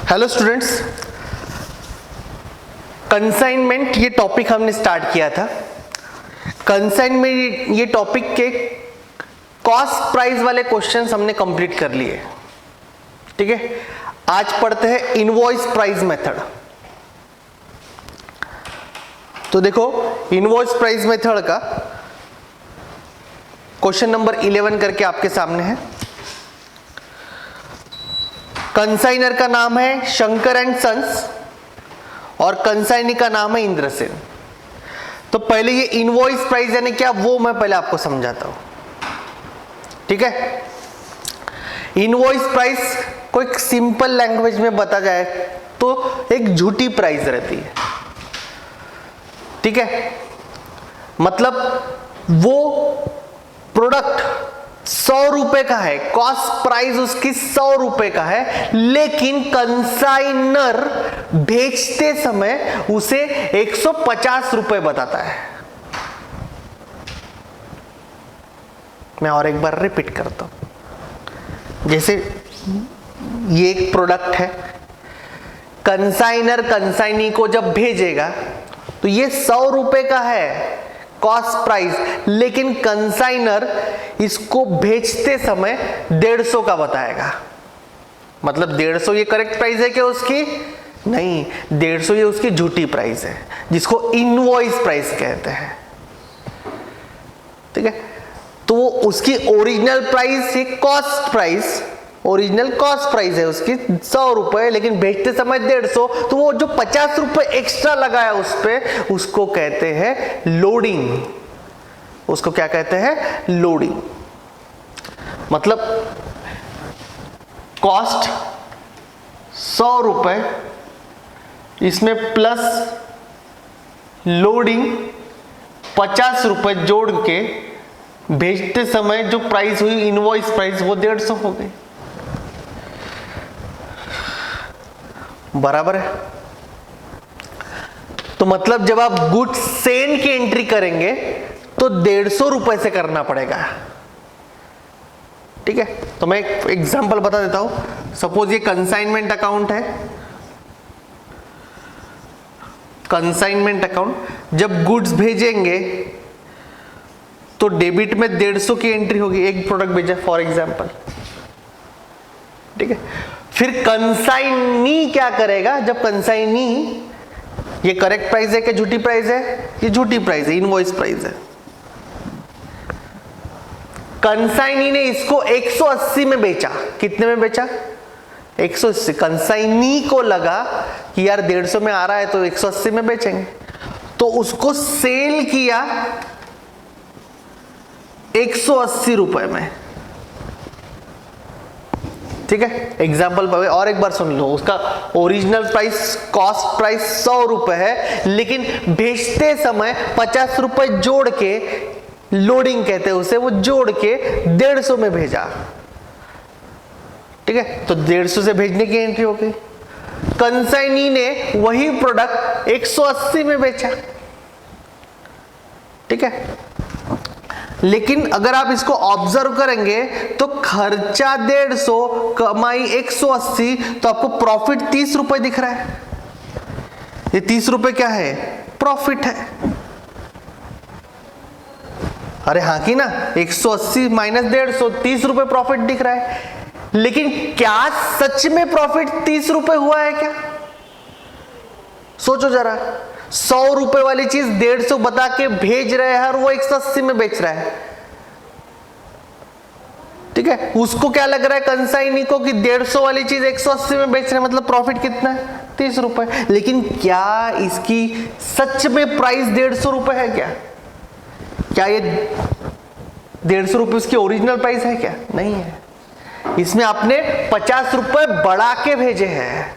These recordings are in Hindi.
हेलो स्टूडेंट्स, कंसाइनमेंट ये टॉपिक हमने स्टार्ट किया था। कंसाइनमेंट ये टॉपिक के कॉस्ट प्राइस वाले क्वेश्चंस हमने कंप्लीट कर लिए। ठीक है, आज पढ़ते हैं इनवॉइस प्राइस मेथड। तो देखो, इनवॉइस प्राइस मेथड का क्वेश्चन नंबर 11 करके आपके सामने है। कंसाइनर का नाम है शंकर एंड सन्स और कंसाइनी का नाम है इंद्रसेन। तो पहले ये इनवॉइस प्राइस यानी क्या, वो मैं पहले आपको समझाता हूं। ठीक है, इनवॉइस प्राइस को एक सिंपल लैंग्वेज में बता जाए तो एक झूठी प्राइस रहती है। ठीक है, मतलब वो प्रोडक्ट 100 रुपए का है, कॉस्ट प्राइस उसकी 100 रुपए का है, लेकिन कंसाइनर भेजते समय उसे 150 रुपए बताता है। मैं और एक बार रिपीट करता हूं। जैसे ये एक प्रोडक्ट है, कंसाइनर कंसाइनी को जब भेजेगा तो ये 100 रुपए का है कॉस्ट प्राइस, लेकिन कंसाइनर इसको भेजते समय 150 का बताएगा। मतलब 150 ये करेक्ट प्राइस है क्या उसकी? नहीं, 150 ये उसकी झूठी प्राइस है, जिसको इनवॉइस प्राइस कहते हैं। ठीक है, तो वो उसकी ओरिजिनल प्राइस, ये cost price, original cost price है उसकी 100 रुपए, लेकिन भेजते समय 150, तो वो जो 50 रुपए एक्स्ट्रा लगाया उस पे, उसको कहते हैं लोडिंग। उसको क्या कहते हैं? लोडिंग। मतलब कॉस्ट 100 रुपए, इसमें प्लस लोडिंग 50 रुपए जोड़ के भेजते समय जो प्राइस हुई इनवॉइस प्राइस, वो 150 हो गई। बराबर है। तो मतलब जब आप गुड्स सेल की एंट्री करेंगे तो 150 रुपए से करना पड़ेगा। ठीक है, तो मैं एक एग्जांपल बता देता हूं। सपोज ये कंसाइनमेंट अकाउंट है। कंसाइनमेंट अकाउंट, जब गुड्स भेजेंगे तो डेबिट में 150 की एंट्री होगी। एक प्रोडक्ट भेजा फॉर एग्जांपल। ठीक है, फिर कंसाइनी क्या करेगा? जब कंसाइनी, ये करेक्ट प्राइस है कि झूठी प्राइस है? ये झूठी प्राइस है, इनवॉइस प्राइस है। कंसाइनी ने इसको 180 में बेचा। कितने में बेचा? 180। कंसाइनी को लगा कि यार 150 में आ रहा है तो 180 में बेचेंगे, तो उसको सेल किया 180 रुपए में। ठीक है, एग्जाम्पल और एक बार सुन लो। उसका ओरिजिनल प्राइस, कॉस्ट प्राइस 100 रुपए है, लेकिन भेजते समय 50 रुपए जोड़ के, लोडिंग कहते हैं उसे, वो जोड़ के 150 में भेजा। ठीक है, तो 150 से भेजने की एंट्री हो गई। कंसाइनी ने वही प्रोडक्ट 180 में बेचा। ठीक है, लेकिन अगर आप इसको ऑब्जर्व करेंगे तो खर्चा 150, कमाई 180, तो आपको प्रॉफिट 30 रुपए दिख रहा है। ये 30 रुपए क्या है? प्रॉफिट है। अरे हाँ की ना, 180 माइनस 150, 30 रुपए प्रॉफिट दिख रहा है। लेकिन क्या सच में प्रॉफिट 30 रुपए हुआ है क्या? सोचो जरा। 100 रुपए वाली चीज 150 बता के भेज रहे हैं और वो 180 में बेच रहा है। ठीक है, उसको क्या लग रहा है कंसाइनी को कि 150 वाली चीज 180 में बेच रहे हैं, मतलब प्रॉफिट कितना है? 30 रुपए। लेकिन क्या इसकी सच में प्राइस 150 रुपए है क्या? क्या ये 150 रुपए उसकी ओरिजिनल प्राइस है क्या? नहीं है। इसमें आपने 50 रुपए बढ़ा के भेजे हैं,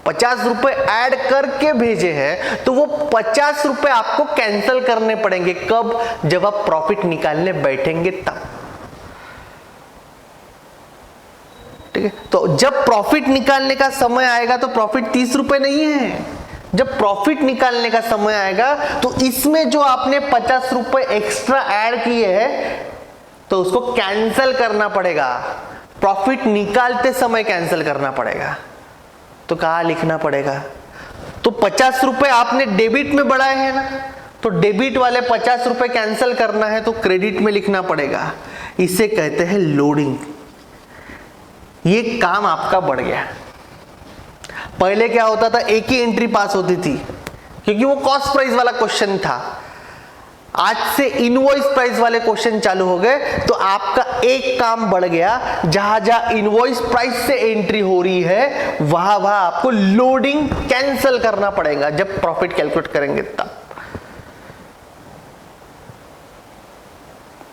50 रुपए ऐड करके भेजे हैं, तो वो 50 रुपए आपको कैंसिल करने पड़ेंगे। कब? जब आप प्रॉफिट निकालने बैठेंगे तब। ठीक है, तो जब प्रॉफिट निकालने का समय आएगा तो प्रॉफिट 30 रुपए नहीं है। जब प्रॉफिट निकालने का समय आएगा तो इसमें जो आपने 50 रुपए एक्स्ट्रा ऐड किए हैं, तो उसको कैंसिल करना पड़ेगा। प्रॉफिट निकालते समय कैंसिल करना पड़ेगा। तो कहाँ लिखना पड़ेगा? तो 50 रुपए आपने डेबिट में बढ़ाए हैं ना, तो डेबिट वाले 50 रुपए कैंसिल करना है तो क्रेडिट में लिखना पड़ेगा। इसे कहते हैं लोडिंग। ये काम आपका बढ़ गया। पहले क्या होता था, एक ही एंट्री पास होती थी क्योंकि वो कॉस्ट प्राइस वाला क्वेश्चन था। आज से इनवॉइस प्राइस वाले क्वेश्चन चालू हो गए, तो आपका एक काम बढ़ गया। जहां जहां इनवॉइस प्राइस से एंट्री हो रही है वहां वहां आपको लोडिंग कैंसिल करना पड़ेगा जब प्रॉफिट कैलकुलेट करेंगे तब।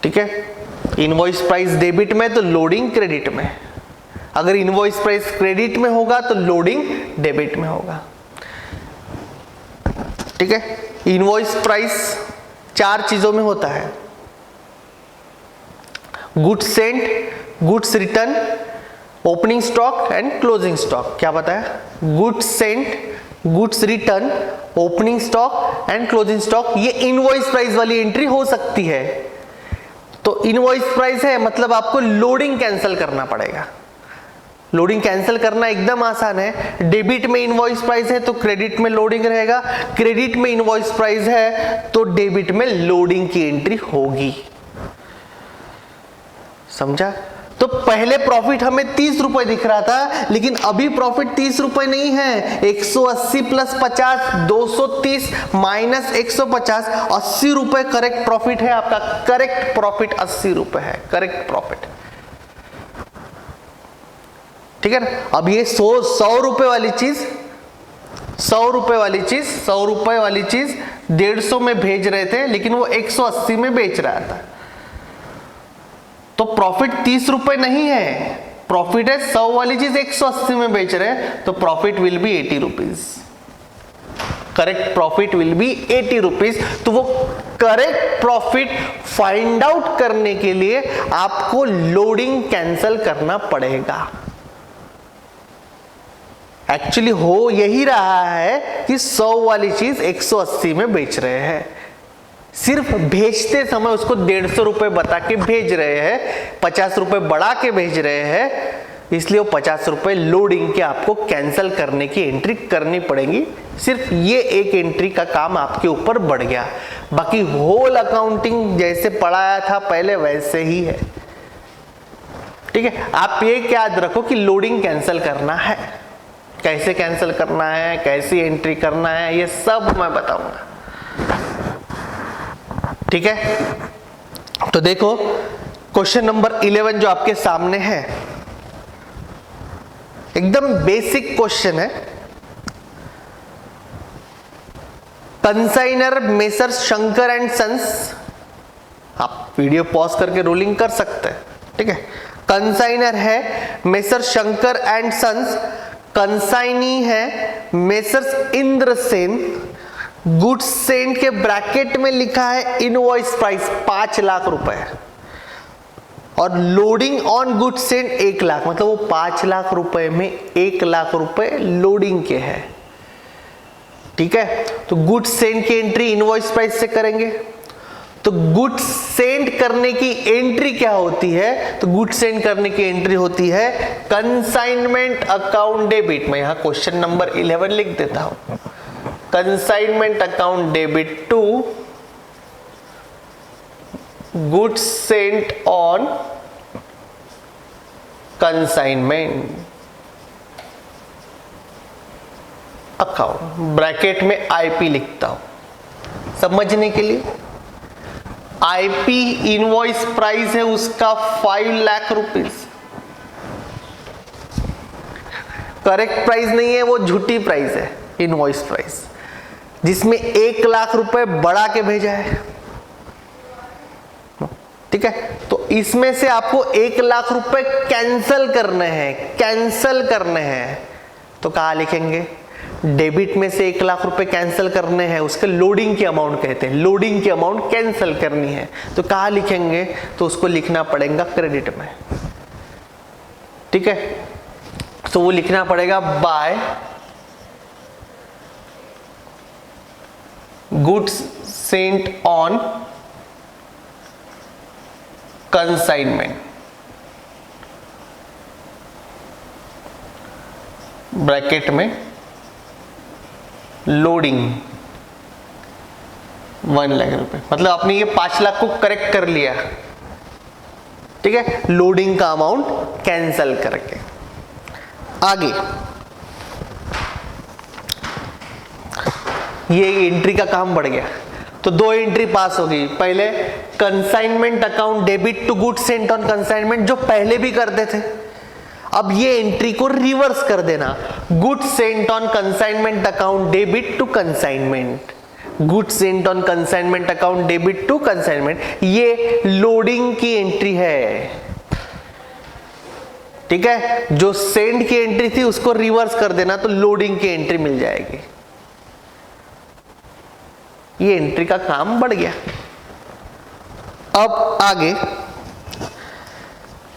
ठीक है, इनवॉइस प्राइस डेबिट में तो लोडिंग क्रेडिट में, अगर इनवॉइस प्राइस क्रेडिट में होगा तो लोडिंग डेबिट में होगा। ठीक है, इनवॉइस प्राइस 4 चीजों में होता है, goods Saint, goods return, opening stock and closing stock. क्या बताया? Goods Saint, goods return, opening stock and closing stock. ये इनवॉइस प्राइस वाली एंट्री हो सकती है। तो इनवॉइस प्राइस है मतलब आपको लोडिंग कैंसिल करना पड़ेगा। लोडिंग कैंसिल करना एकदम आसान है। डेबिट में इनवॉइस प्राइस है तो क्रेडिट में लोडिंग रहेगा, क्रेडिट में इनवॉइस प्राइस है तो डेबिट में लोडिंग की एंट्री होगी। समझा? तो पहले प्रॉफिट हमें 30 रुपए दिख रहा था, लेकिन अभी प्रॉफिट 30 रुपए नहीं है। 180 प्लस 50 230 माइनस 150 80 रुपए करेक्ट प्रॉफिट है आपका। करेक्ट प्रॉफिट 80 रुपए है, करेक्ट प्रॉफिट। ठीक है ना? अब ये 100 रुपए वाली चीज 100 रुपए वाली चीज 100 रुपए वाली चीज 150 में भेज रहे थे, लेकिन वो 180 में बेच रहा था, तो प्रॉफिट 30 रुपए नहीं है, प्रॉफिट है 100 वाली चीज 180 में बेच रहे हैं, तो profit will be 80 rupees. Correct profit will be 80 rupees. तो वो करेक्ट प्रॉफिट फाइंड आउट करने के लिए आपको लोडिंग कैंसिल करना पड़ेगा। एक्चुअली हो यही रहा है कि 100 वाली चीज 180 में बेच रहे हैं, सिर्फ भेजते समय उसको 150 रुपए बता के भेज रहे हैं, 50 रुपए बढ़ा के भेज रहे हैं, इसलिए वो 50 रुपए लोडिंग के आपको कैंसिल करने की एंट्री करनी पड़ेगी। सिर्फ ये एक एंट्री का काम आपके ऊपर बढ़ गया, बाकी होल अकाउंटिंग जैसे पढ़ाया था पहले वैसे ही है। ठीक है, आप ये याद रखो कि लोडिंग कैंसिल करना है, कैसे कैंसिल करना है, कैसी एंट्री करना है, ये सब मैं बताऊंगा। ठीक है, तो देखो क्वेश्चन नंबर 11 जो आपके सामने है, एकदम बेसिक क्वेश्चन है। Consignor messrs Shankar and sons, आप वीडियो पॉज करके रोलिंग कर सकते हैं। ठीक है, कंसाइनर है messrs Shankar and sons, consignee है मेसर्स इंद्रसेन, गुड्स सेंट के ब्रैकेट में लिखा है इनवॉइस प्राइस 5 लाख रुपए और loading on goods sent 1 lakh, मतलब वो 5 लाख रुपए में 1 लाख रुपए लोडिंग के है। ठीक है, तो गुड्स सेंट की एंट्री इनवॉइस प्राइस से करेंगे। तो गुड्स सेंड करने की एंट्री क्या होती है? तो गुड्स सेंड करने की एंट्री होती है कंसाइनमेंट अकाउंट डेबिट। मैं यहां क्वेश्चन नंबर 11 लिख देता हूं, consignment account debit to goods sent on consignment account, bracket में आईपी लिखता हूं समझने के लिए। आईपी इनवॉइस प्राइस है उसका 5 लाख रुपीज, करेक्ट प्राइस नहीं है, वो झूठी प्राइस है इनवॉइस प्राइस, जिसमें 1 लाख रुपए बढ़ा के भेजा है। ठीक है, तो इसमें से आपको 1 लाख रुपए कैंसल करने हैं, कैंसल करने हैं, तो कहां लिखेंगे? डेबिट में से 1 लाख रुपए कैंसिल करने हैं, उसके लोडिंग की अमाउंट कहते हैं, लोडिंग की अमाउंट कैंसिल करनी है, तो कहां लिखेंगे? तो उसको लिखना पड़ेगा क्रेडिट में। ठीक है, तो वो लिखना पड़ेगा by goods sent on consignment, bracket में लोडिंग 1 लाख रुपए, मतलब आपने ये 5 लाख को करेक्ट कर लिया, ठीक है, लोडिंग का अमाउंट कैंसल करके। आगे ये एंट्री का काम बढ़ गया, तो 2 एंट्री पास हो गई। पहले consignment account debit to goods sent on consignment, जो पहले भी करते थे, अब ये एंट्री को रिवर्स कर देना, goods sent on consignment account debit to consignment, goods sent on consignment account debit to consignment, ये लोडिंग की एंट्री है, ठीक है। जो सेंड की एंट्री थी उसको रिवर्स कर देना तो लोडिंग की एंट्री मिल जाएगी। ये एंट्री का काम बढ़ गया। अब आगे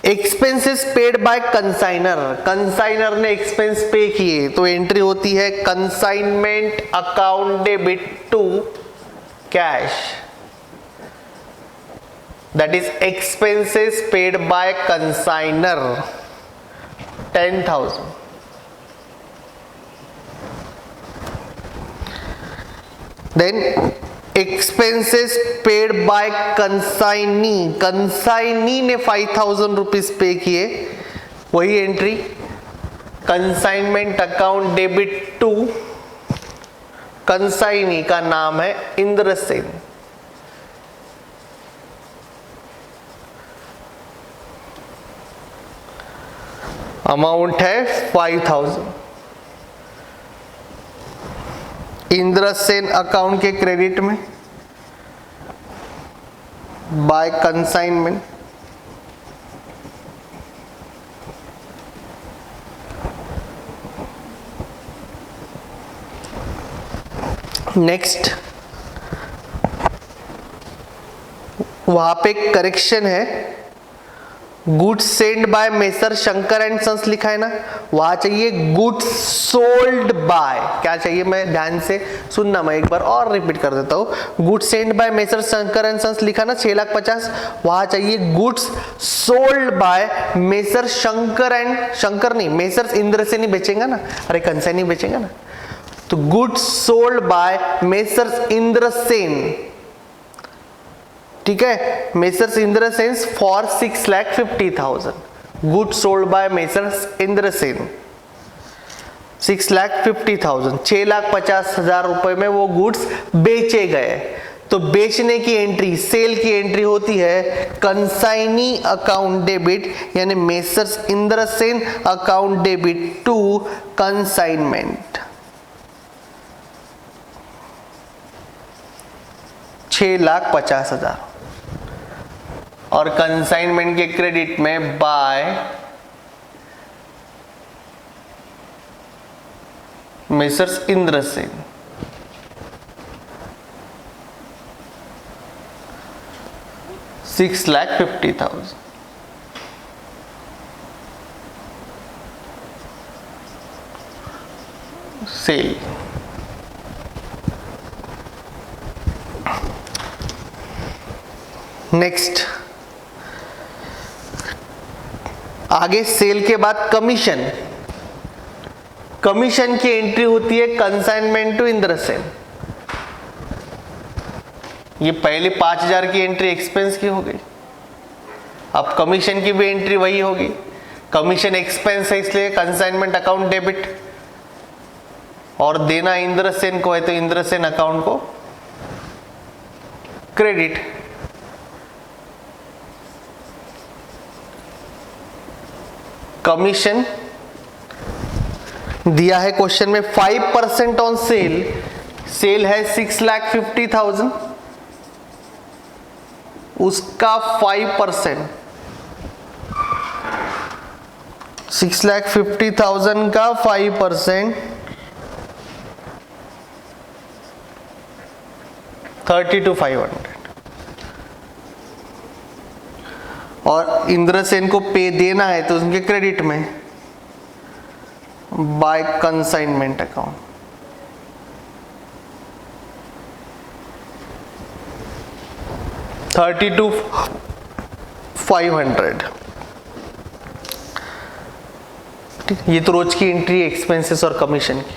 expenses paid by consignor, consignor ने एक्सपेंस पे किए तो एंट्री होती है consignment account debit to cash, that is expenses paid by consignor 10,000। Then expenses paid by consignee, consignee ने 5,000 रुपीज पे किए, वही entry consignment account debit to, consignee का नाम है इंद्रसेन, अमाउंट है 5,000, इंद्रसेन अकाउंट के क्रेडिट में बाय कंसाइनमेंट। नेक्स्ट वहां पे करेक्शन है, goods send by messrs Shankar and sons लिखा है ना, वहां चाहिए गुड्स सोल्ड बाय, क्या चाहिए, मैं ध्यान से सुनना, मैं एक बार और रिपीट कर देता हूं, goods send by messrs Shankar and sons लिखा ना 6,50,000, वहां चाहिए goods sold by messrs Shankar and, Shankar नहीं, मेसर इंद्रसेन ही बेचेंगे ना, अरे कंसाइन ही बेचेंगे ना, तो goods sold by messrs Indrasen, ठीक है, messrs Indrasen for 6,50,000, goods sold by messrs Indrasen 6,50,000, 6,50,000 रुपए में वो गुड्स बेचे गए। तो बेचने की एंट्री, सेल की एंट्री होती है कंसाइनी अकाउंट डेबिट, यानी messrs Indrasen account debit to consignment 6,50,000, और कंसाइनमेंट के क्रेडिट में by messrs Indrasen 6,50,000। Sale, next आगे सेल के बाद कमीशन, कमीशन की एंट्री होती है कंसाइनमेंट टू इंद्रसेन, ये पहले 5,000 की एंट्री एक्सपेंस की हो गई, अब कमीशन की भी एंट्री वही होगी, कमीशन एक्सपेंस है इसलिए कंसाइनमेंट अकाउंट डेबिट, और देना इंद्रसेन को है तो इंद्रसेन अकाउंट को क्रेडिट। कमीशन दिया है क्वेश्चन में 5% ऑन सेल, सेल है 6,50,000, उसका 5%, 6,50,000 का 5% 32,500, और इंद्रसेन को पे देना है तो उनके क्रेडिट में बाय कंसाइनमेंट अकाउंट 32,500। ठीक है, ये तो रोज की एंट्री एक्सपेंसेस और कमीशन की।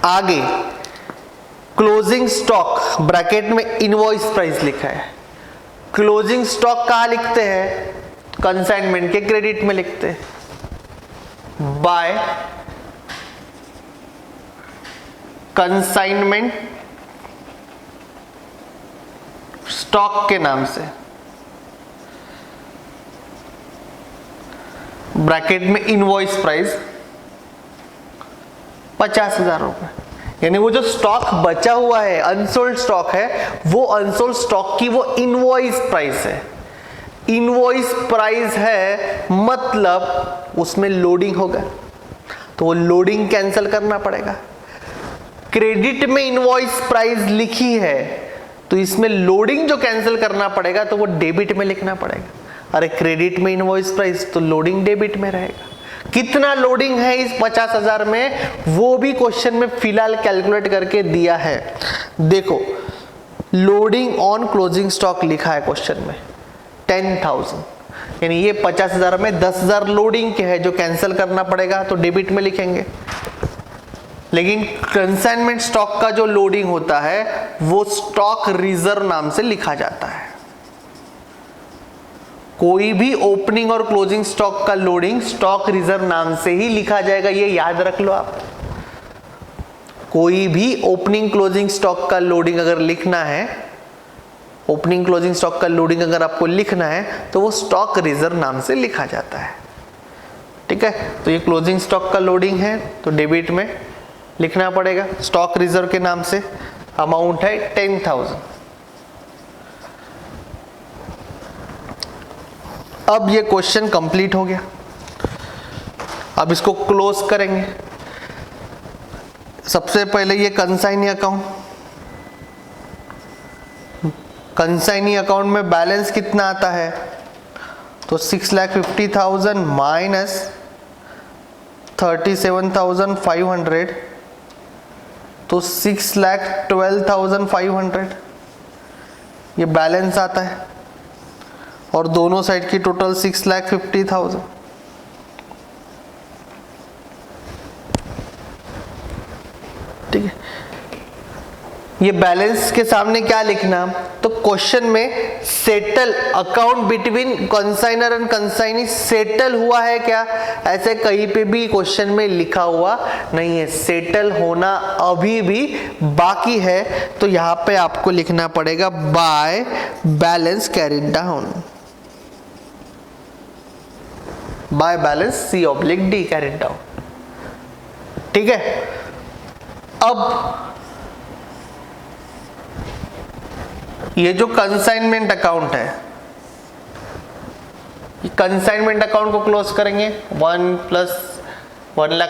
आगे क्लोजिंग स्टॉक ब्रैकेट में इनवॉइस प्राइस लिखा है। क्लोजिंग स्टॉक कहाँ लिखते हैं? कंसाइनमेंट के क्रेडिट में लिखते हैं। बाय कंसाइनमेंट स्टॉक के नाम से, ब्रैकेट में इनवॉइस प्राइस 50,000 रुपए। यानी वो जो स्टॉक बचा हुआ है, अनसोल्ड स्टॉक है, वो अनसोल्ड स्टॉक की वो इनवॉइस प्राइस है। इनवॉइस प्राइस है मतलब उसमें लोडिंग होगा, तो वो लोडिंग कैंसिल करना पड़ेगा। क्रेडिट में इनवॉइस प्राइस लिखी है तो इसमें लोडिंग जो कैंसिल करना पड़ेगा तो वो डेबिट में लिखना पड़ेगा। अरे क्रेडिट में इनवॉइस प्राइस तो लोडिंग डेबिट में रहेगा। कितना लोडिंग है इस 50,000 में वो भी क्वेश्चन में फिलहाल कैलकुलेट करके दिया है। देखो लोडिंग ऑन क्लोजिंग स्टॉक लिखा है क्वेश्चन में 10,000, यानी ये 50,000 में 10,000 लोडिंग के है जो कैंसिल करना पड़ेगा तो डेबिट में लिखेंगे। लेकिन कंसाइनमेंट स्टॉक का जो लोडिंग होता है वो स्टॉक रिजर्व नाम से लिखा जाता है। कोई भी ओपनिंग और क्लोजिंग स्टॉक का लोडिंग स्टॉक रिजर्व नाम से ही लिखा जाएगा, ये याद रख लो आप। कोई भी ओपनिंग क्लोजिंग स्टॉक का लोडिंग अगर लिखना है, ओपनिंग क्लोजिंग स्टॉक का लोडिंग अगर आपको लिखना है तो वो स्टॉक रिजर्व नाम से लिखा जाता है। ठीक है, तो ये क्लोजिंग स्टॉक का लोडिंग है तो डेबिट में लिखना पड़ेगा। स्टॉक रिजर्व के नाम से अमाउंट है 10,000। अब ये क्वेश्चन कंप्लीट हो गया। अब इसको क्लोज करेंगे। सबसे पहले ये कंसाइनी अकाउंट, कंसाइनी अकाउंट में बैलेंस कितना आता है तो 6,50,000 माइनस 37,500 तो 6,12,500 ये बैलेंस आता है और दोनों साइड की टोटल 6,50,000। ठीक है, ये बैलेंस के सामने क्या लिखना तो क्वेश्चन में settle account between consignor and consignee settle हुआ है क्या, ऐसे कहीं पे भी क्वेश्चन में लिखा हुआ नहीं है। सेटल होना अभी भी बाकी है तो यहां पे आपको लिखना पड़ेगा by balance carried down, by balance C/D carried down. ठीक है, अब ये जो कंसाइनमेंट अकाउंट है, कंसाइनमेंट अकाउंट को क्लोज करेंगे 1 लाख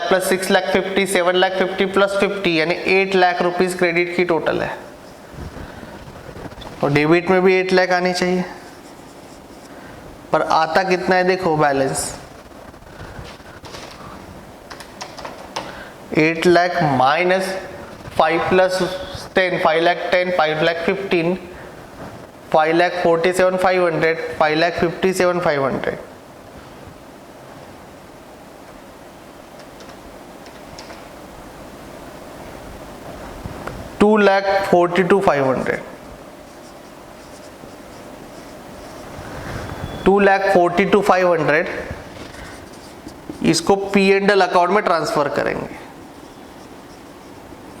प्लस 6,50,000 7,50,000 प्लस 50 यानी 8 लाख रुपीस क्रेडिट की टोटल है और डेबिट में भी 8 लाख आनी चाहिए। पर आता कितना है देखो बैलेंस 8 लाख माइनस 5 प्लस 10 5,10,000 5,15,000 5,47,500 5,57,500 2,42,500 2,42,500 इसको P&L अकाउंट में ट्रांसफर करेंगे,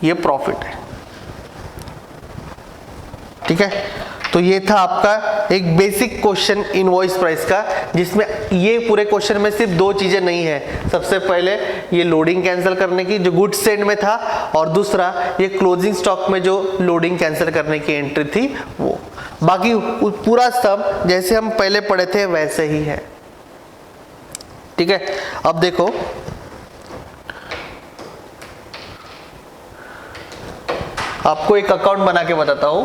ये प्रॉफिट है। ठीक है, तो ये था आपका एक बेसिक क्वेश्चन इनवॉइस प्राइस का, जिसमें ये पूरे क्वेश्चन में सिर्फ दो चीजें नहीं है। सबसे पहले ये लोडिंग कैंसिल करने की जो गुड्स सेंड में था, और दूसरा ये क्लोजिंग स्टॉक में जो लोडिंग कैंसिल करने की एंट्री थी वो। बाकी पूरा सब जैसे हम पहले पढ़े थे वैसे ही है। ठीक है, अब देखो आपको एक अकाउंट बना के बताता हूं।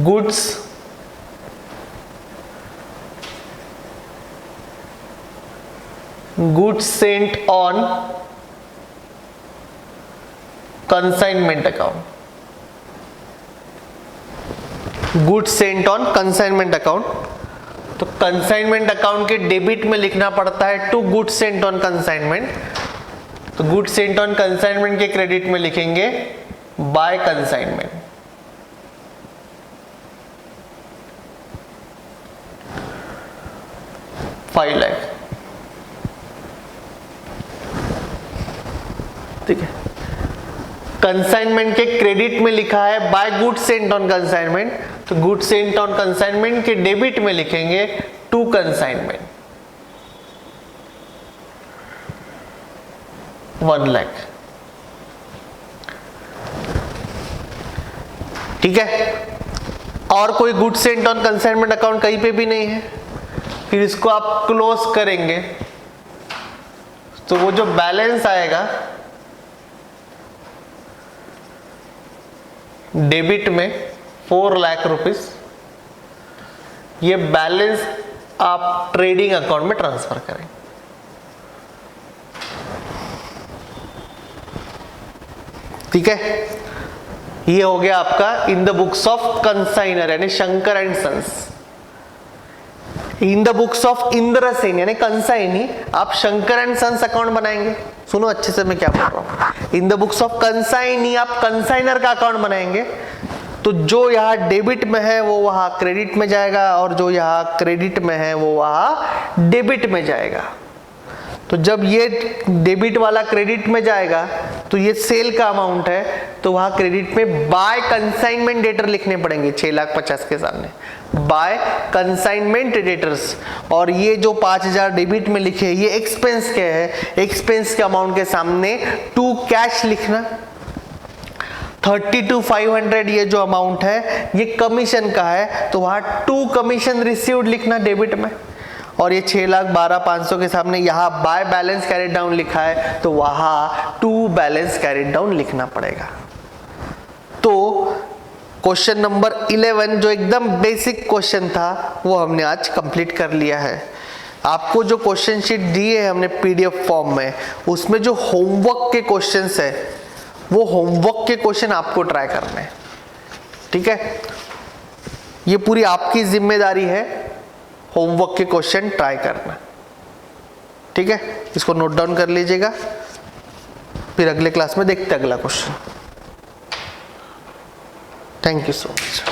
goods sent on consignment account, goods sent on consignment account, तो कंसाइनमेंट अकाउंट के डेबिट में लिखना पड़ता है to goods sent on consignment, तो गुड्स सेंट ऑन कंसाइनमेंट के क्रेडिट में लिखेंगे बाय कंसाइनमेंट। $5 लाख, ठीक है। कंसाइनमेंट के क्रेडिट में लिखा है by goods sent on consignment, तो गुड्स सेंट ऑन कंसाइनमेंट के डेबिट में लिखेंगे टू कंसाइनमेंट, 1 लाख, ठीक है। और कोई goods sent on consignment account कहीं पे भी नहीं है, फिर इसको आप क्लोज करेंगे तो वो जो बैलेंस आएगा डेबिट में 4 लाख रुपीस, ये बैलेंस आप ट्रेडिंग अकाउंट में ट्रांसफर करें। ठीक है, ये हो गया आपका in the books of consignor यानी Shankar and sons. In the books of Indrasen यानी कंसाइनी आप शंकर एंड सन्स अकाउंट बनाएंगे। सुनो अच्छे से मैं क्या बोल रहा हूं। इन द बुक्स ऑफ कंसाइनी आप कंसाइनर का अकाउंट बनाएंगे, तो जो यहाँ डेबिट में है वो वहां क्रेडिट में जाएगा और जो यहाँ क्रेडिट में है वो वहां डेबिट में जाएगा। तो जब ये डेबिट वाला क्रेडिट में जाएगा तो ये सेल का अमाउंट है, तो वहां क्रेडिट में बाय कंसाइनमेंट डेटर लिखने पड़ेंगे 6,50,000 के सामने, बाय कंसाइनमेंट डेटर्स। और ये जो 5,000 डेबिट में लिखे ये एक्सपेंस के है, एक्सपेंस के अमाउंट के सामने टू कैश लिखना। 32,500 ये जो अमाउंट है ये कमीशन का है, तो वहां टू कमीशन रिसीव्ड लिखना डेबिट में। और ये 6,12,500 के सामने यहाँ बाय बैलेंस कैरिड डाउन लिखा है, तो वहां टू बैलेंस कैरिड डाउन लिखना पड़ेगा। तो क्वेश्चन नंबर 11 जो एकदम बेसिक क्वेश्चन था वो हमने आज कंप्लीट कर लिया है। आपको जो क्वेश्चन शीट दिए है हमने पीडीएफ फॉर्म में, उसमें जो होमवर्क के क्वेश्चंस है वो होमवर्क के क्वेश्चन आपको ट्राई करने हैं। ठीक है, ये पूरी आपकी जिम्मेदारी है होमवर्क के क्वेश्चन ट्राई करना। ठीक है, इसको नोट डाउन कर लीजिएगा, फिर अगले क्लास में देखते हैं अगला question. Thank you so much.